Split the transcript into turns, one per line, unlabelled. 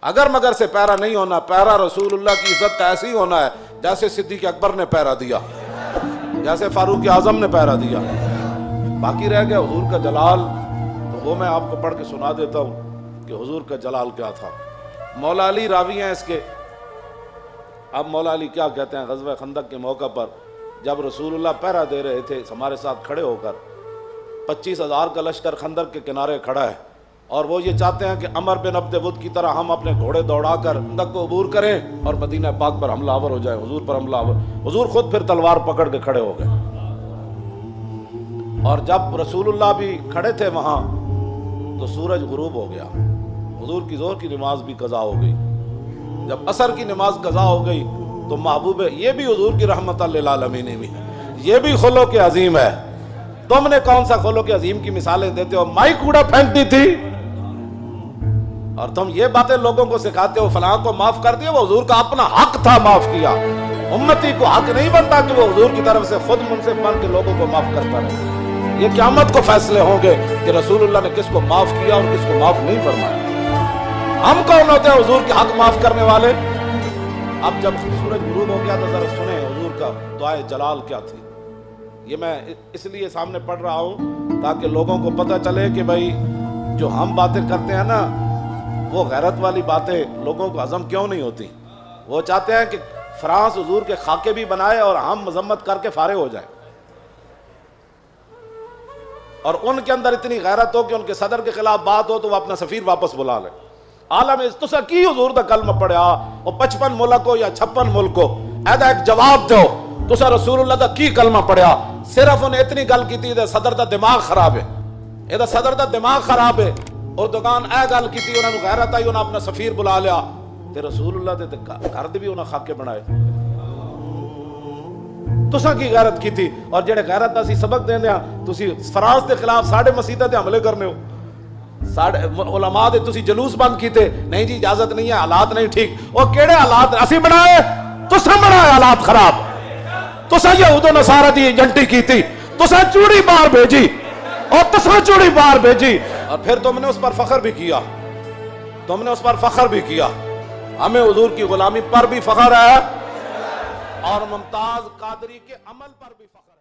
اگر مگر سے پیرا نہیں ہونا، پیرا رسول اللہ کی عزت کا ایسے ہی ہونا ہے جیسے صدیق اکبر نے پیرا دیا، جیسے فاروق اعظم نے پیرا دیا۔ باقی رہ گیا حضور کا جلال، تو وہ میں آپ کو پڑھ کے سنا دیتا ہوں کہ حضور کا جلال کیا تھا۔ مولا علی راوی ہیں اس کے۔ اب مولا علی کیا کہتے ہیں، غزوہ خندق کے موقع پر جب رسول اللہ پہرا دے رہے تھے ہمارے ساتھ کھڑے ہو کر، 25,000 کا لشکر خندق کے کنارے کھڑا ہے، اور وہ یہ چاہتے ہیں کہ عمر بن عبد ود کی طرح ہم اپنے گھوڑے دوڑا کر خندق کو عبور کریں اور مدینہ پاک پر حملہ آور ہو جائے، حضور پر حملہ آور۔ حضور خود پھر تلوار پکڑ کے کھڑے ہو گئے، اور جب رسول اللہ بھی کھڑے تھے وہاں تو سورج غروب ہو گیا، حضور کی ظہر کی نماز بھی قضا ہو گئی۔ جب عصر کی نماز قضا ہو گئی تو محبوب، یہ بھی حضور کی رحمت للعالمین بھی ہے، یہ بھی خلق عظیم ہے۔ تم نے کون سا خلق عظیم کی مثالیں دیتے ہو؟ مائی کوڑا پھینکتی تھی، اور تم یہ باتیں لوگوں کو سکھاتے ہو فلاں کو معاف کر دیا، وہ حضور کا اپنا حق تھا معاف کیا۔ امتی کو حق نہیں بنتا کہ وہ حضور کی طرف سے خود منصف بن کے لوگوں کو معاف کرتا رہے۔ یہ قیامت کو فیصلے ہوں گے کہ رسول اللہ نے کس کو معاف کیا اور کس کو معاف نہیں فرمایا۔ ہم کون ہوتے ہیں حضور کے حق معاف کرنے والے؟ اب جب سورج غروب ہو گیا تو ذرا سنیں حضور کا دعائے جلال کیا تھی۔ یہ میں اس لیے سامنے پڑھ رہا ہوں تاکہ لوگوں کو پتہ چلے کہ بھائی جو ہم باتیں کرتے ہیں نا، وہ غیرت والی باتیں لوگوں کو ہضم کیوں نہیں ہوتی۔ وہ چاہتے ہیں کہ فرانس حضور کے خاکے بھی بنائے اور ہم مذمت کر کے فارغ ہو جائیں، اور ان کے اندر اتنی غیرت ہو کہ ان کے صدر کے خلاف بات ہو تو وہ اپنا سفیر واپس بلا لے۔ عالم تسا کی حضور دا کلمہ پڑھیا، وہ 55 ملک ہو یا 56 ملک ہو، ایدا ایک جواب دو، تسا رسول اللہ دا کی کلمہ پڑھیا؟ صرف انہیں اتنی گل کی تھی کہ صدر دا دماغ خراب ہے، یہ صدر دا دماغ خراب ہے، اور دکان اے گل کی تھی، انہوں نے غیرت آئی، انہوں نے اپنا سفیر بلا لیا، تے رسول اللہ دے گھر دے بھی انہوں نے خاکے بنائے۔ تسا کی غیرت کی تھی؟ اور جڑے غیرت دا سی سبق دیندے ہاں، تسی فرانس دے خلاف ساڑھے مسیطہ دے حملے کرنے ہو، علماء دے تسی جلوس بند کیتے، نہیں جی اجازت نہیں ہے، حالات نہیں ٹھیک۔ وہ کیڑے حالات اسی بنائے؟ تسا بنائے حالات خراب، تسا یہود و نصارہ دی ایجنٹی کی تھی، تسا چوڑی بار بھیجی، اور تسا چوڑی بار بھیجی، اور پھر تم نے اس پر فخر بھی کیا، تم نے اس پر فخر بھی کیا۔ ہمیں حضور کی غلامی پر بھی فخر ہے اور ممتاز قادری کے عمل پر بھی فخر ہے۔